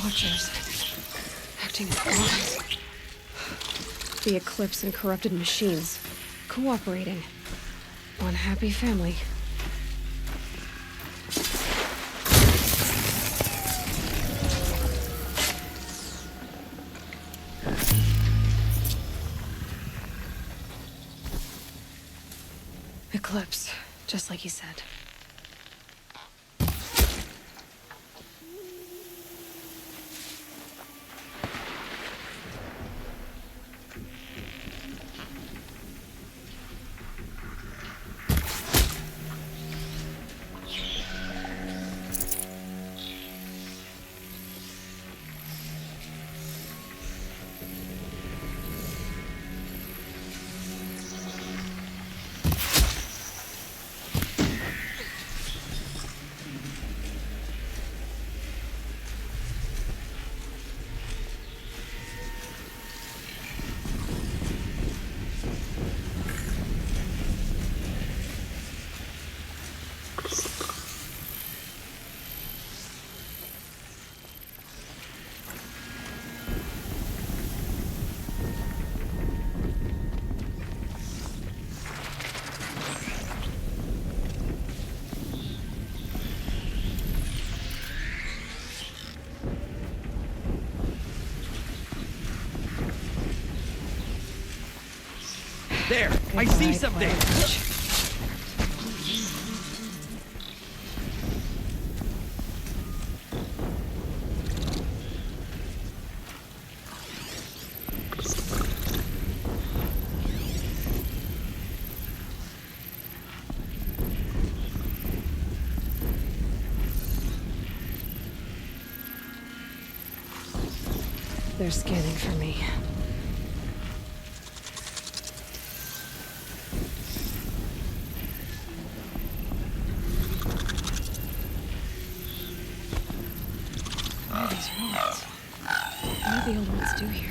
Watchers. Acting as gods. The Eclipse and corrupted machines. Cooperating. One happy family. Eclipse, just like he said. There! I see something! They're scanning for me. What are these ruins? What do the old ones do here?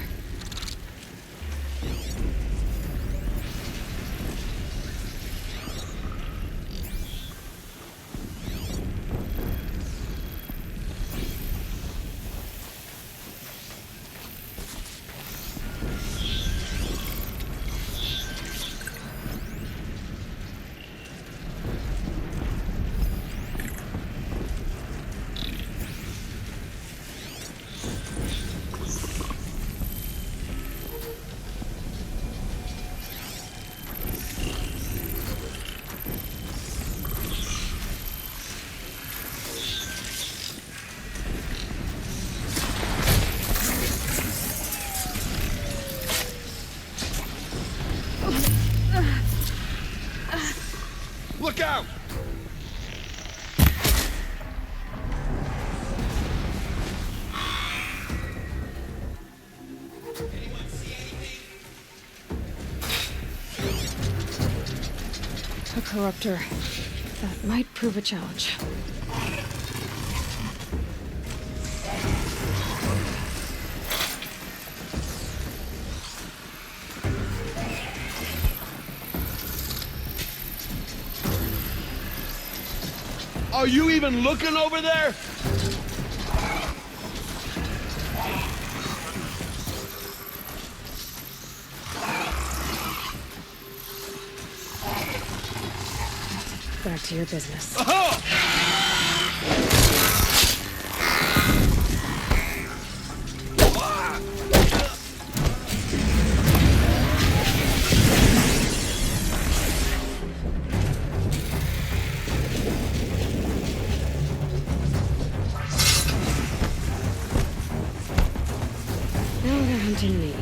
Look out! A corruptor. That might prove a challenge. Are you even looking over there? Back to your business. Now they're hunting me.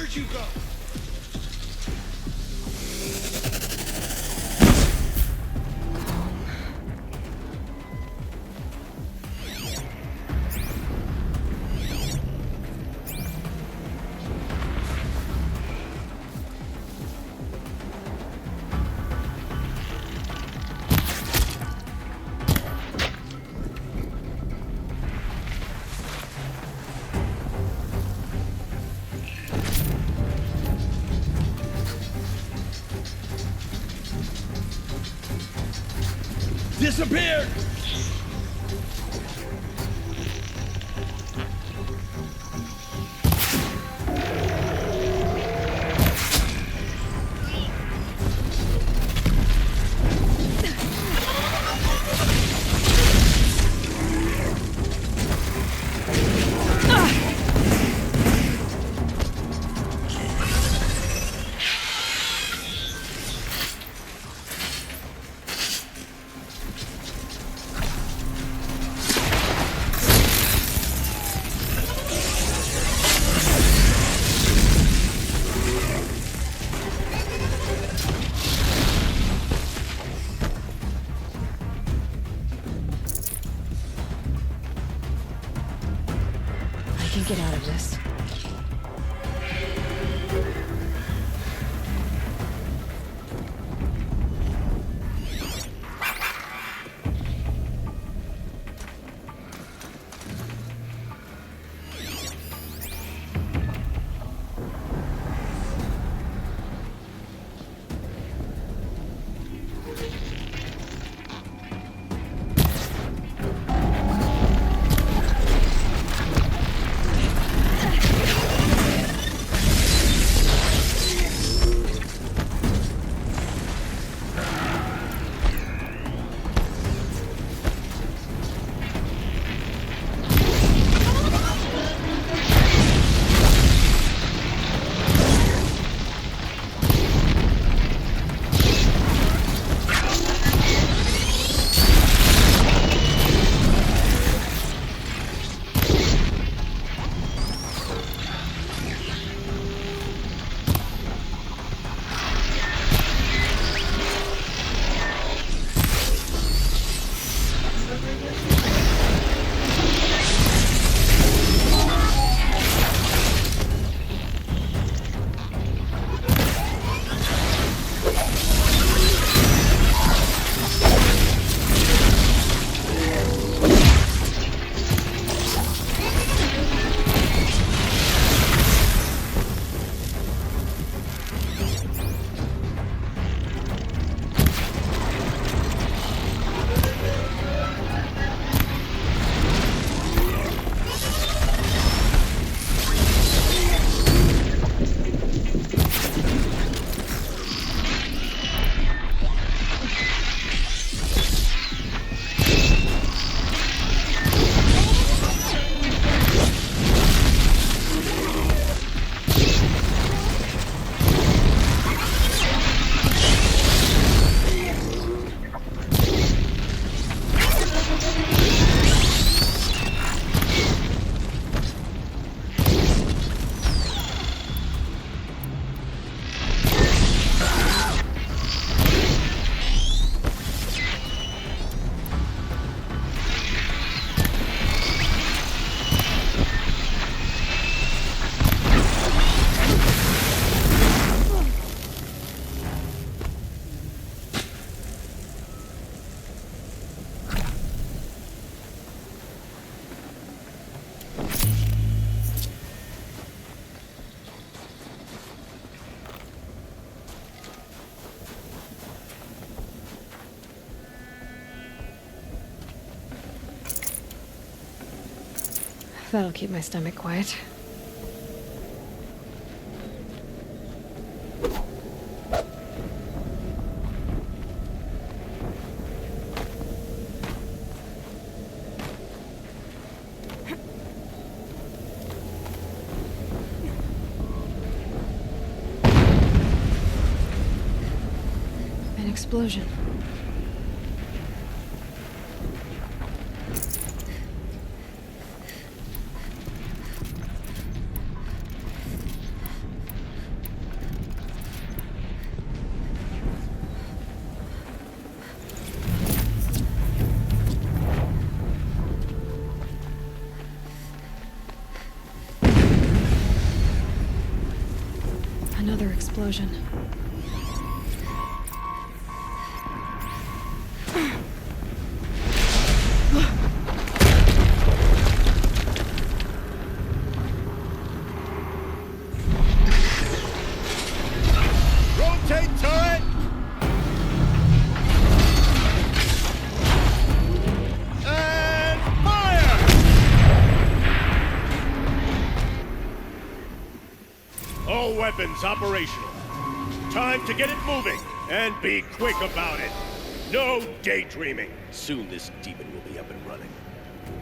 Where'd you go? Disappeared! I can get out of this. That'll keep my stomach quiet. An explosion. Another explosion. Rotate turret! And fire! All weapons operational. Time to get it moving, and be quick about it. No daydreaming. Soon this demon will be up and running.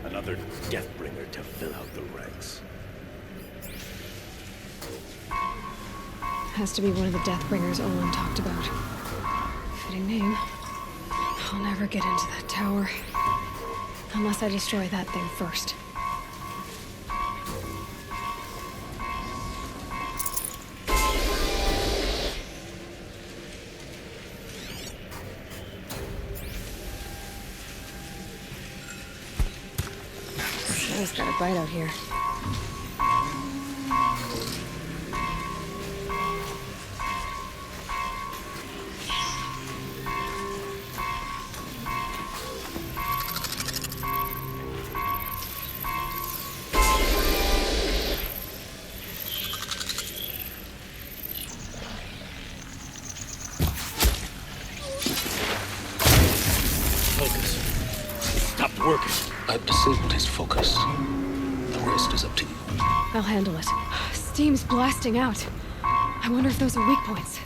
Another Deathbringer to fill out the ranks. Has to be one of the Deathbringers Olin talked about. Fitting name. I'll never get into that tower. Unless I destroy that thing first. Always got a bite out here. Focus. It stopped working. I've disabled his focus. The rest is up to you. I'll handle it. Steam's blasting out. I wonder if those are weak points.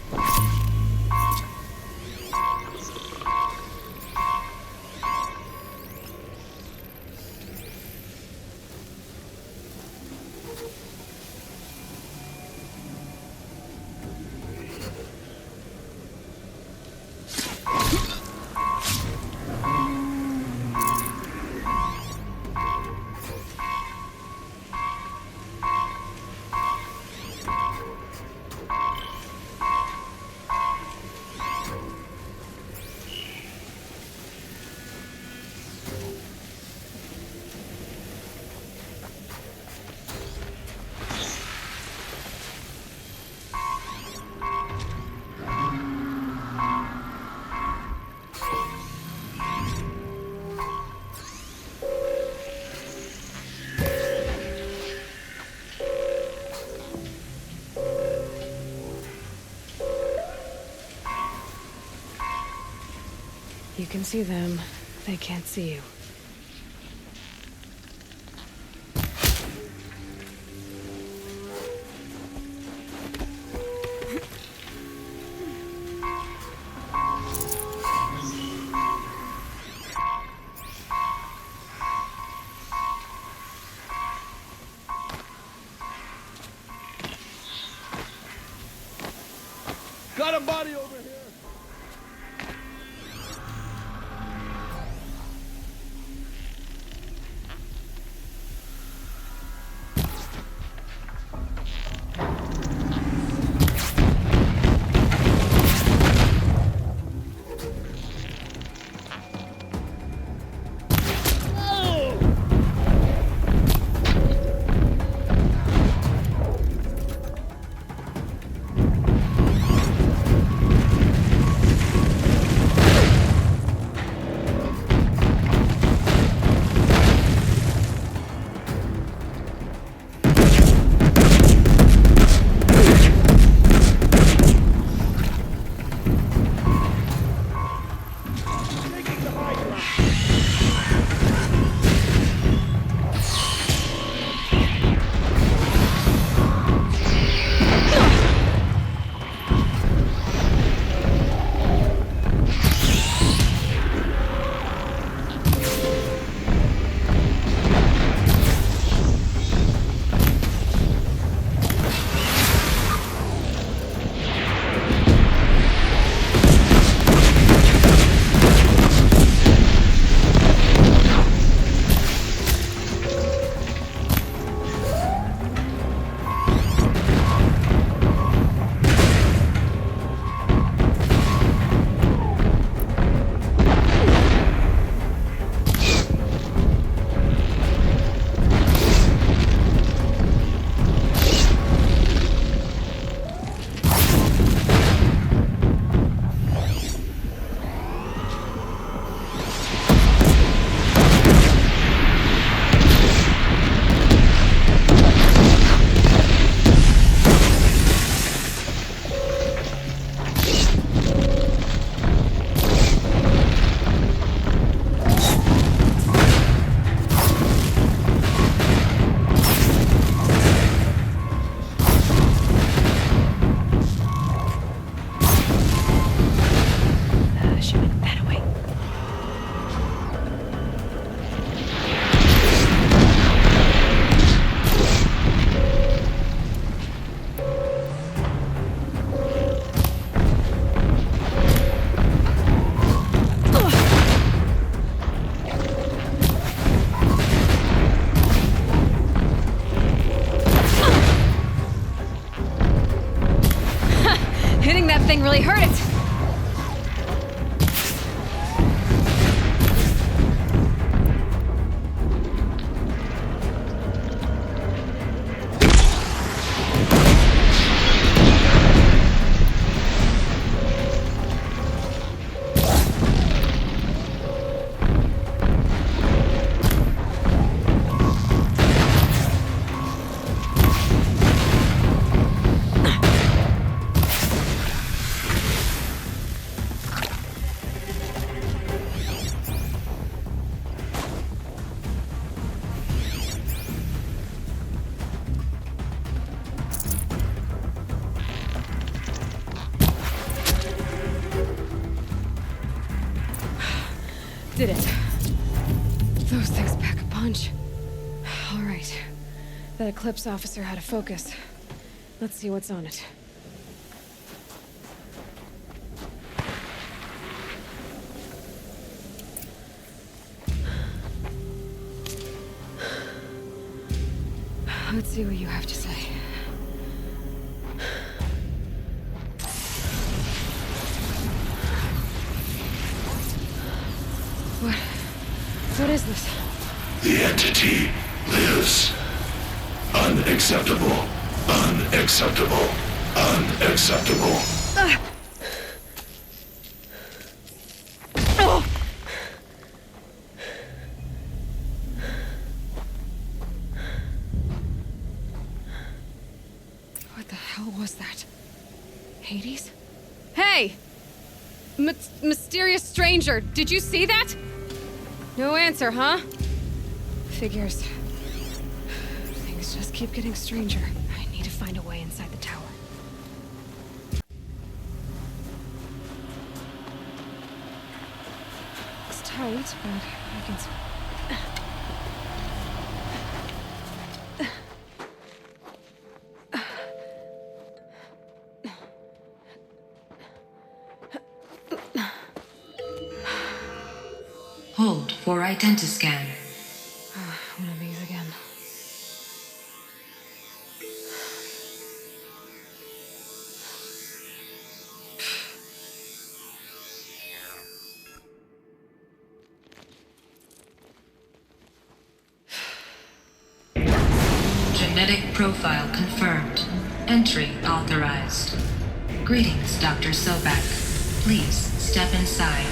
You can see them. They can't see you. Got a body over here! that thing really hurt it! Did it. Those things pack a punch. All right. That Eclipse officer had a focus. Let's see what's on it. Let's see what you have to say. What is this? The entity lives. Unacceptable. Unacceptable. Unacceptable. Oh! What the hell was that? Hades? Hey! Mysterious stranger, did you see that? No answer, huh? Figures. Things just keep getting stranger. I need to find a way inside the tower. It's tight, but I can... Hold for identiscan. One of these again. Genetic profile confirmed. Entry authorized. Greetings, Dr. Sobek. Please step inside.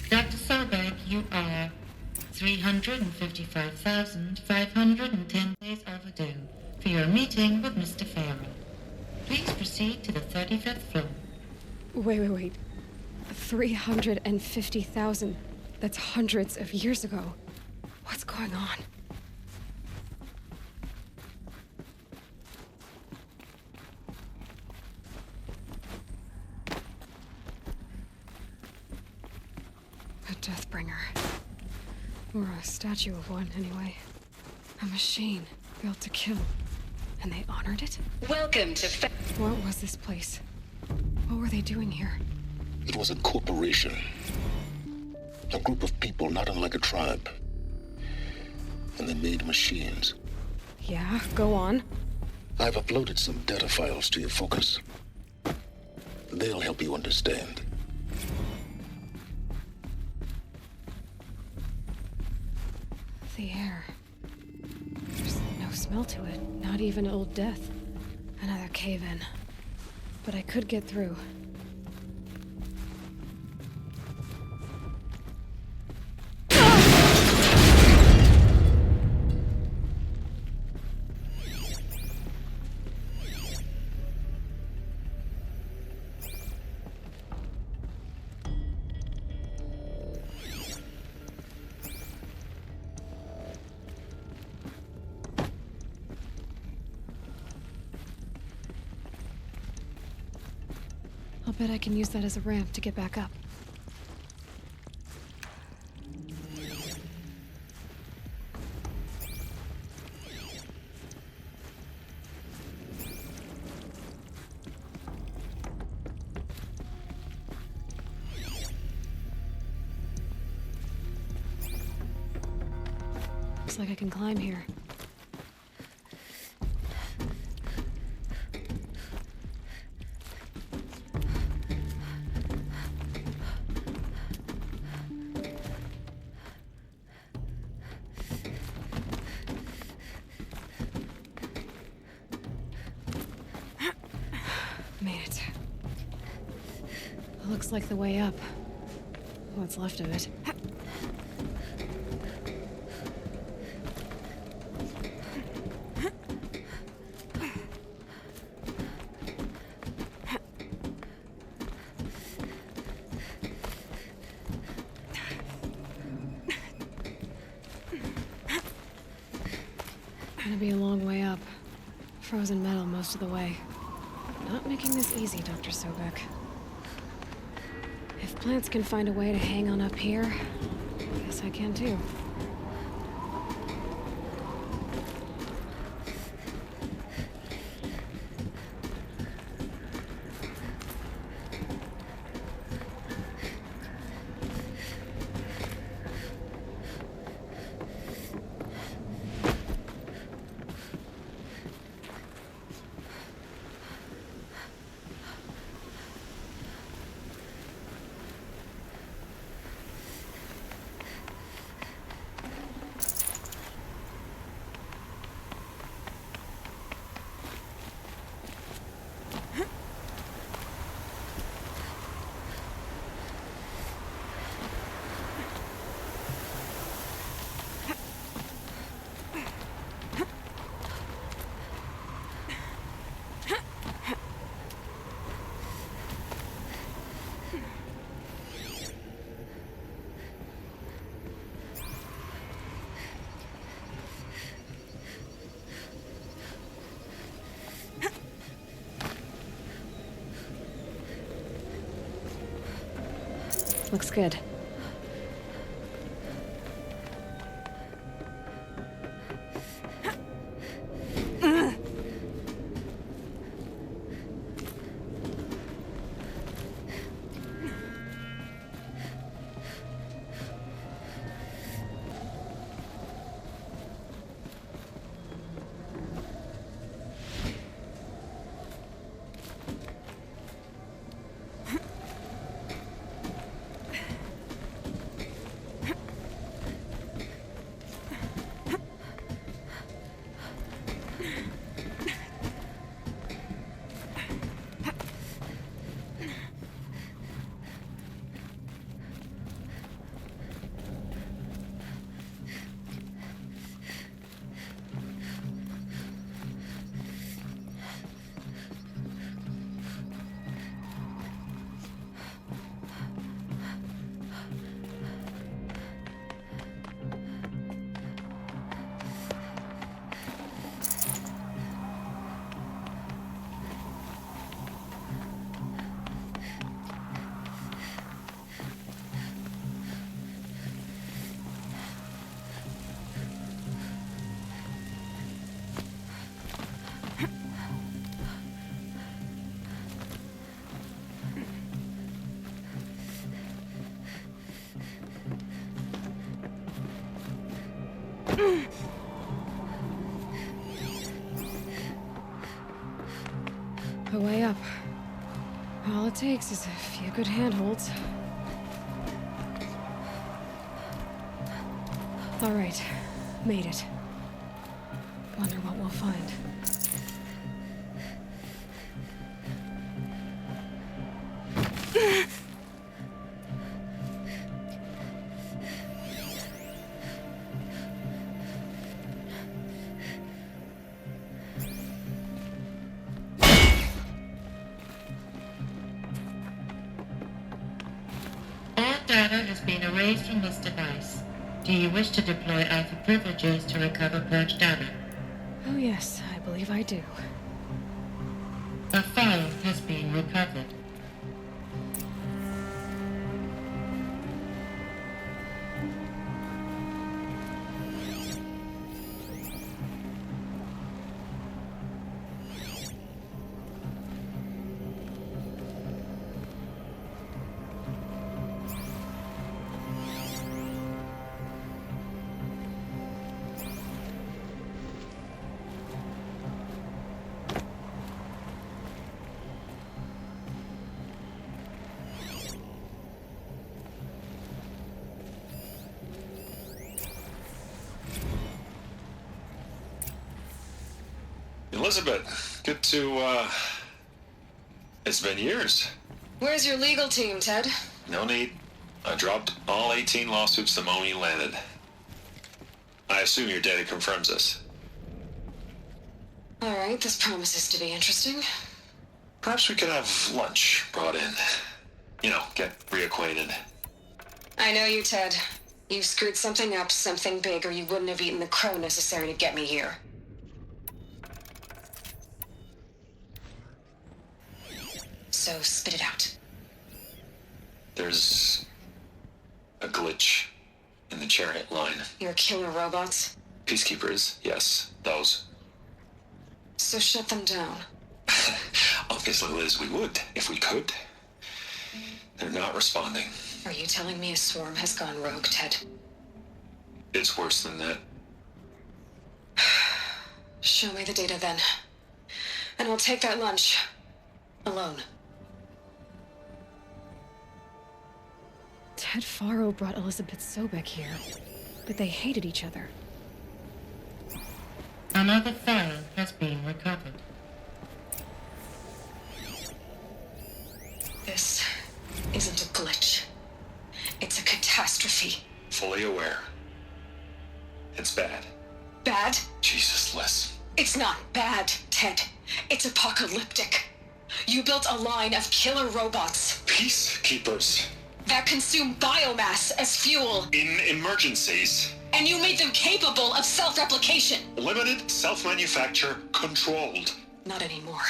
Dr. Sobek, you are 355,510 days overdue for your meeting with Mr. Farrell. Please proceed to the 35th floor. Wait. 350,000. That's hundreds of years ago. What's going on? A Deathbringer. Or a statue of one, anyway. A machine built to kill. And they honored it? Welcome to What was this place? What were they doing here? It was a corporation. A group of people not unlike a tribe. And they made machines. Yeah, go on. I've uploaded some data files to your focus. They'll help you understand. The air. There's no smell to it. Not even Old Death. Another cave-in. But I could get through. I'll bet I can use that as a ramp to get back up. Looks like I can climb here. Made it. Looks like the way up. What's left of it. Gonna be a long way up. Frozen metal most of the way. Not making this easy, Dr. Sobek. If plants can find a way to hang on up here, I guess I can too. Looks good. A way up. All it takes is a few good handholds. All right, made it. Wonder what we'll find. Data has been erased from this device. Do you wish to deploy Alpha privileges to recover purged data? Oh yes, I believe I do. A file has been recovered. Elizabeth, good to, it's been years. Where's your legal team, Ted? No need. I dropped all 18 lawsuits the moment you landed. I assume your data confirms this. All right, this promises to be interesting. Perhaps we could have lunch brought in. You know, get reacquainted. I know you, Ted. You screwed something up, something big, or you wouldn't have eaten the crow necessary to get me here. So spit it out. There's a glitch in the chariot line. Your killer robots? Peacekeepers, yes, those. So shut them down. Obviously, Liz, we would, if we could. They're not responding. Are you telling me a swarm has gone rogue, Ted? It's worse than that. Show me the data then. And I'll take that lunch. Alone. Ted Faro brought Elizabeth Sobek here, but they hated each other. Another file has been recovered. This isn't a glitch. It's a catastrophe. Fully aware. It's bad. Bad? Jesus, Liz. It's not bad, Ted. It's apocalyptic. You built a line of killer robots Peacekeepers. that consume biomass as fuel, In emergencies. and you made them capable of self-replication. Limited, self-manufacture, controlled. Not anymore.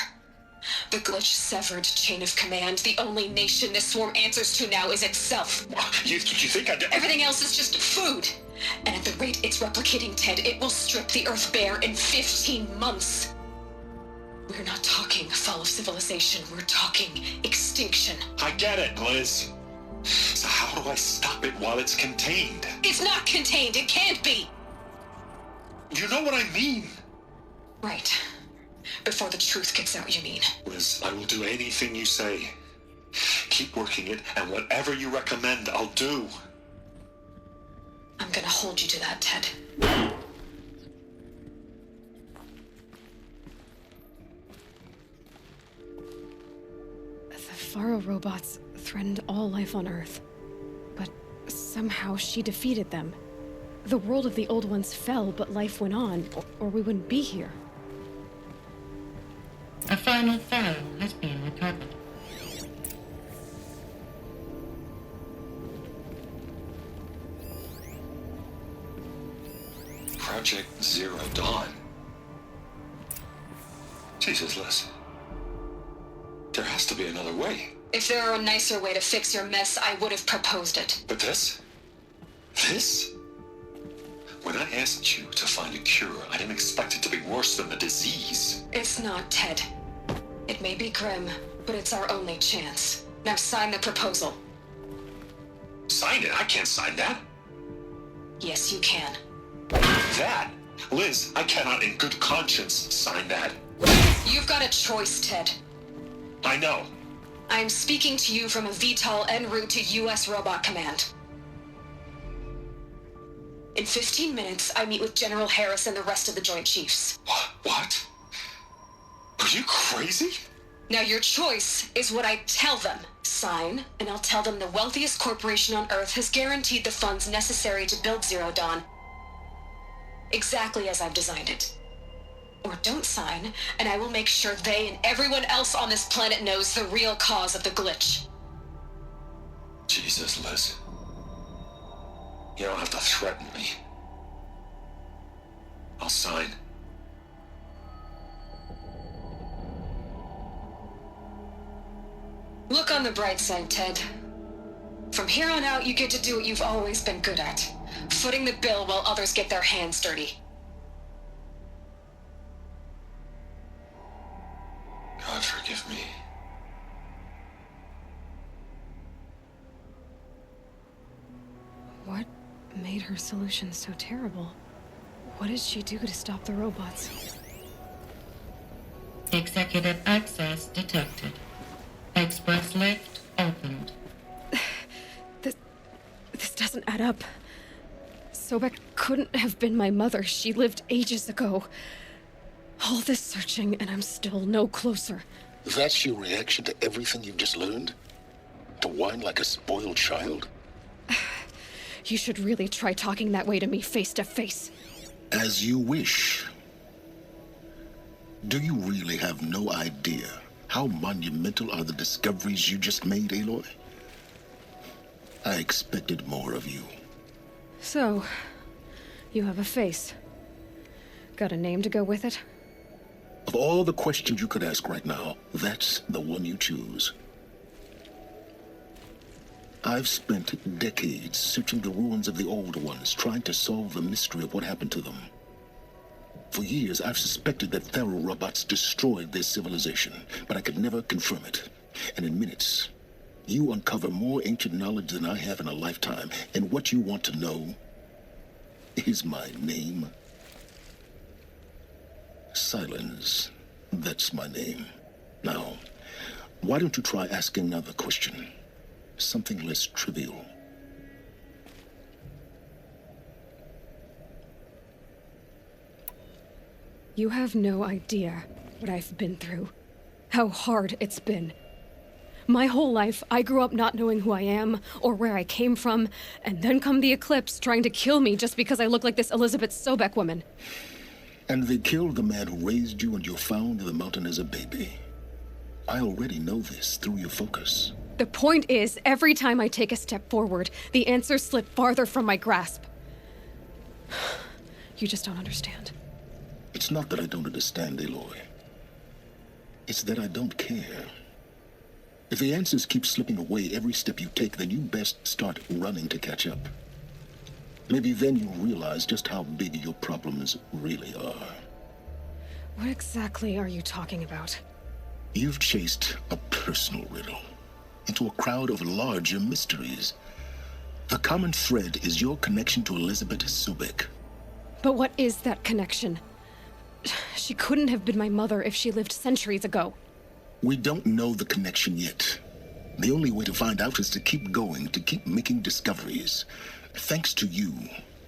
The glitch severed chain of command. The only nation this swarm answers to now is itself. You think I'd... Everything else is just food. And at the rate it's replicating, Ted, it will strip the Earth bare in 15 months. We're not talking fall of civilization. We're talking extinction. I get it, Liz. So how do I stop it while it's contained? It's not contained. It can't be. You know what I mean. Right. Before the truth gets out, you mean? Liz, I will do anything you say. Keep working it, and whatever you recommend, I'll do. I'm gonna hold you to that, Ted. The Faro robots threatened all life on Earth. But somehow she defeated them. The world of the old ones fell, but life went on, or we wouldn't be here. A final file has been recovered. Project Zero Dawn. Jesus, Liz. There has to be another way. If there were a nicer way to fix your mess, I would have proposed it. But this? This? When I asked you to find a cure, I didn't expect it to be worse than the disease. It's not, Ted. It may be grim, but it's our only chance. Now sign the proposal. Sign it? I can't sign that. Yes, you can. That? Liz, I cannot in good conscience sign that. You've got a choice, Ted. I know. I'm speaking to you from a VTOL en route to U.S. Robot Command. In 15 minutes, I meet with General Harris and the rest of the Joint Chiefs. What? Are you crazy? Now your choice is what I tell them. Sign, and I'll tell them the wealthiest corporation on Earth has guaranteed the funds necessary to build Zero Dawn. Exactly as I've designed it. Or don't sign, and I will make sure they and everyone else on this planet knows the real cause of the glitch. Jesus, Liz. You don't have to threaten me. I'll sign. Look on the bright side, Ted. From here on out, you get to do what you've always been good at. Footing the bill while others get their hands dirty. God forgive me. What made her solution so terrible? What did she do to stop the robots? Executive access detected. Express lift opened. This doesn't add up. Sobek couldn't have been my mother. She lived ages ago. All this searching, and I'm still no closer. That's your reaction to everything you've just learned? To whine like a spoiled child? You should really try talking that way to me face to face. As you wish. Do you really have no idea how monumental are the discoveries you just made, Aloy? I expected more of you. So, you have a face. Got a name to go with it? Of all the questions you could ask right now, that's the one you choose. I've spent decades searching the ruins of the old ones, trying to solve the mystery of what happened to them. For years, I've suspected that Faro robots destroyed their civilization, but I could never confirm it. And in minutes, you uncover more ancient knowledge than I have in a lifetime, and what you want to know is my name. Silence. That's my name. Now, why don't you try asking another question? Something less trivial. You have no idea what I've been through. How hard it's been. My whole life, I grew up not knowing who I am or where I came from, and then come the Eclipse trying to kill me just because I look like this Elizabeth Sobek woman. And they killed the man who raised you and you found in the mountain as a baby. I already know this through your focus. The point is, every time I take a step forward, the answers slip farther from my grasp. You just don't understand. It's not that I don't understand, Aloy. It's that I don't care. If the answers keep slipping away every step you take, then you best start running to catch up. Maybe then you'll realize just how big your problems really are. What exactly are you talking about? You've chased a personal riddle into a crowd of larger mysteries. The common thread is your connection to Elizabeth Sobek. But what is that connection? She couldn't have been my mother if she lived centuries ago. We don't know the connection yet. The only way to find out is to keep going, to keep making discoveries. Thanks to you,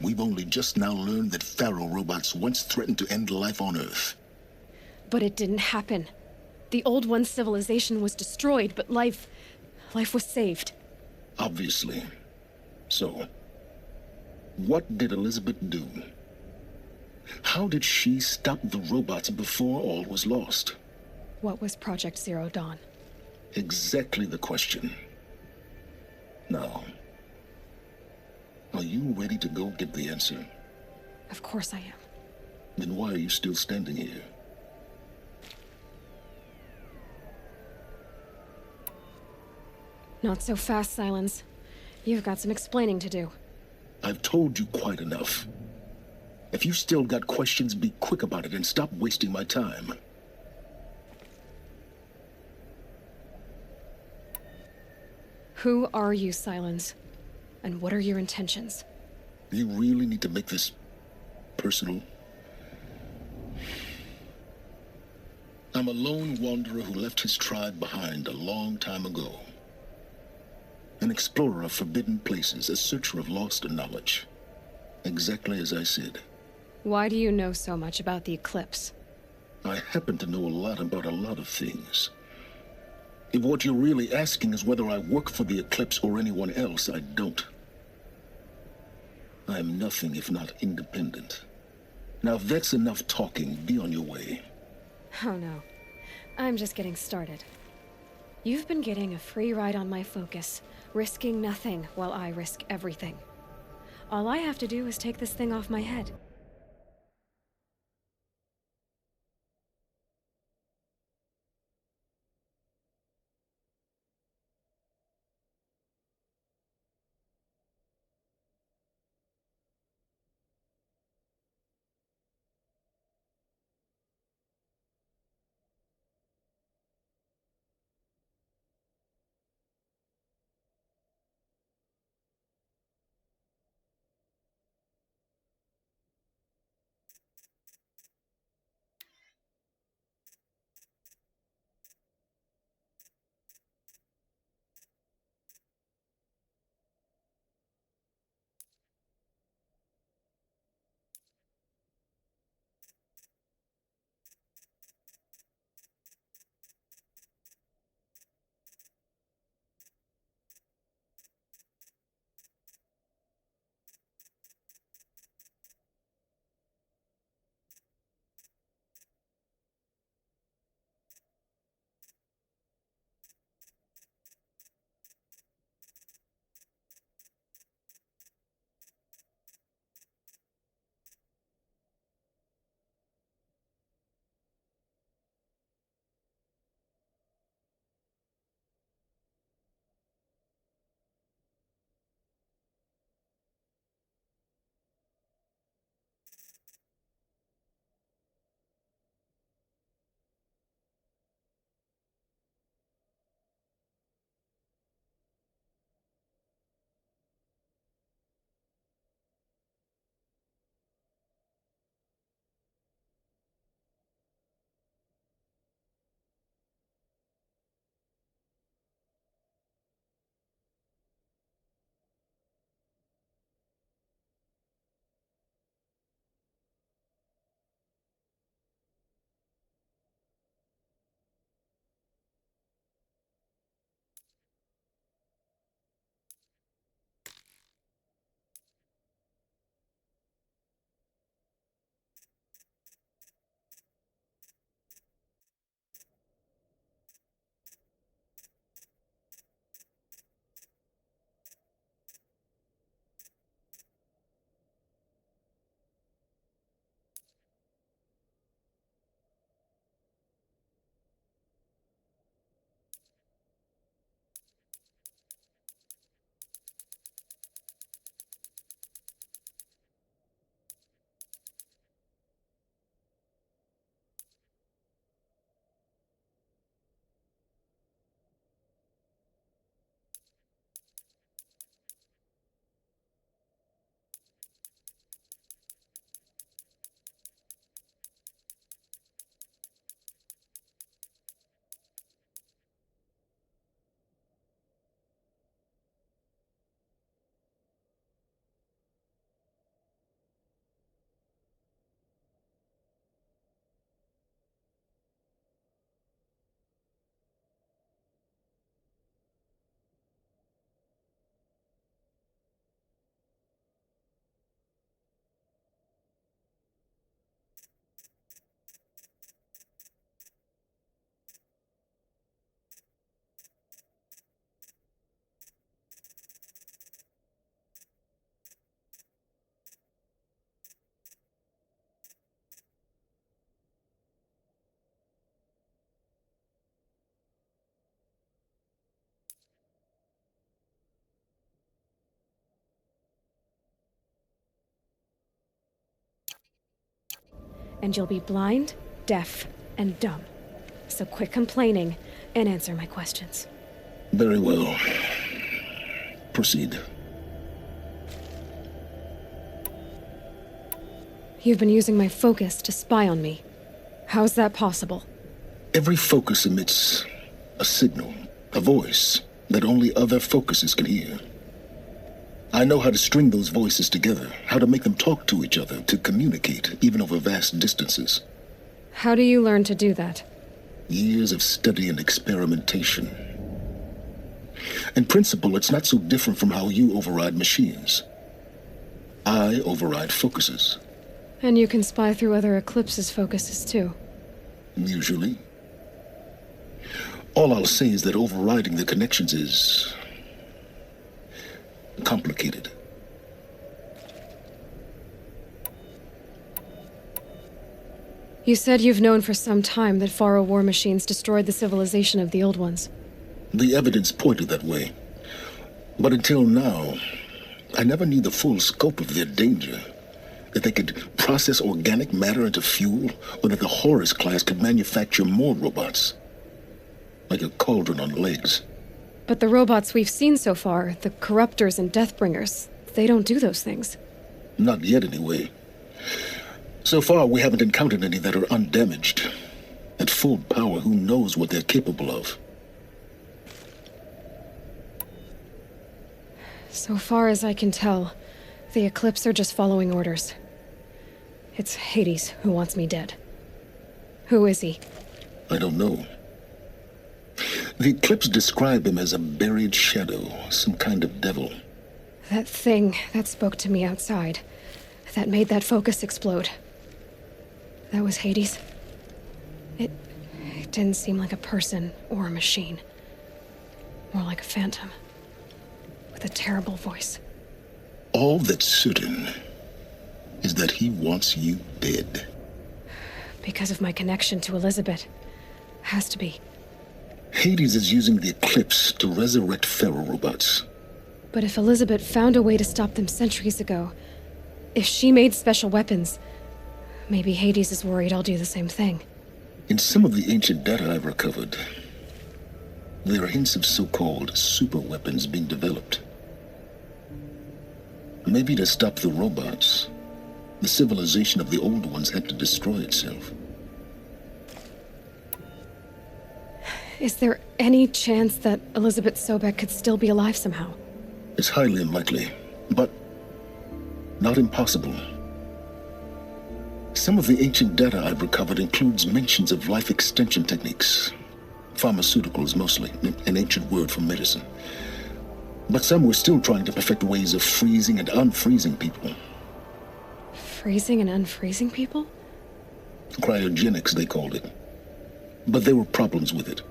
we've only just now learned that Faro robots once threatened to end life on Earth. But it didn't happen. The Old One's civilization was destroyed, but life was saved. Obviously. So, what did Elizabeth do? How did she stop the robots before all was lost? What was Project Zero Dawn? Exactly the question. Now, are you ready to go get the answer? Of course I am. Then why are you still standing here? Not so fast, Silence. You've got some explaining to do. I've told you quite enough. If you still got questions, be quick about it and stop wasting my time. Who are you, Silence? And what are your intentions? You really need to make this personal? I'm a lone wanderer who left his tribe behind a long time ago. An explorer of forbidden places, a searcher of lost knowledge. Exactly as I said. Why do you know so much about the Eclipse? I happen to know a lot about a lot of things. If what you're really asking is whether I work for the Eclipse or anyone else, I don't. I am nothing if not independent. Now, if that's enough talking, be on your way. Oh no. I'm just getting started. You've been getting a free ride on my focus, risking nothing while I risk everything. All I have to do is take this thing off my head. and you'll be blind, deaf, and dumb. So quit complaining and answer my questions. Very well. Proceed. You've been using my focus to spy on me. How's that possible? Every focus emits a signal, a voice, that only other focuses can hear. I know how to string those voices together, how to make them talk to each other, to communicate, even over vast distances. How do you learn to do that? Years of study and experimentation. In principle, it's not so different from how you override machines. I override focuses. And you can spy through other Eclipse's focuses too. Usually. All I'll say is that overriding the connections is complicated. You said you've known for some time that Faro war machines destroyed the civilization of the Old Ones. The evidence pointed that way. But until now, I never knew the full scope of their danger. That they could process organic matter into fuel, or that the Horus class could manufacture more robots. Like a cauldron on legs. But the robots we've seen so far, the Corruptors and Deathbringers, they don't do those things. Not yet, anyway. So far, we haven't encountered any that are undamaged. At full power, who knows what they're capable of? So far as I can tell, the Eclipse are just following orders. It's Hades who wants me dead. Who is he? I don't know. The Eclipse describe him as a buried shadow, some kind of devil. That thing that spoke to me outside, that made that focus explode. That was Hades. It didn't seem like a person or a machine. More like a phantom. With a terrible voice. All that's certain is that he wants you dead. Because of my connection to Elizabeth. Has to be. Hades is using the Eclipse to resurrect Faro robots. But if Elizabeth found a way to stop them centuries ago, if she made special weapons, maybe Hades is worried I'll do the same thing. In some of the ancient data I've recovered, there are hints of so-called super weapons being developed. Maybe to stop the robots, the civilization of the Old Ones had to destroy itself. Is there any chance that Elizabeth Sobek could still be alive somehow? It's highly unlikely, but not impossible. Some of the ancient data I've recovered includes mentions of life extension techniques. Pharmaceuticals mostly, an ancient word for medicine. But some were still trying to perfect ways of freezing and unfreezing people. Freezing and unfreezing people? Cryogenics, they called it. But there were problems with it.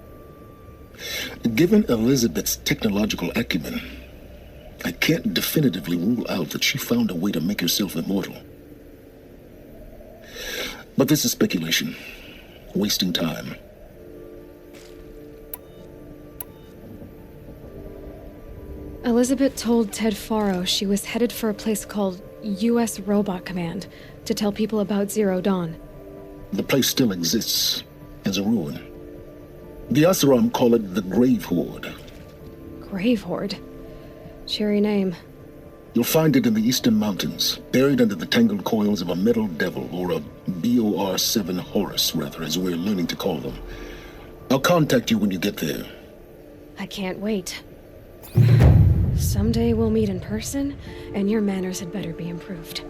Given Elizabeth's technological acumen, I can't definitively rule out that she found a way to make herself immortal. But this is speculation. Wasting time. Elizabeth told Ted Faro she was headed for a place called U.S. Robot Command to tell people about Zero Dawn. The place still exists as a ruin. The Oseram call it the Grave Horde. Grave Horde? Cheery name. You'll find it in the Eastern Mountains, buried under the tangled coils of a metal devil, or a BOR-7 Horus, rather, as we're learning to call them. I'll contact you when you get there. I can't wait. Someday we'll meet in person, and your manners had better be improved.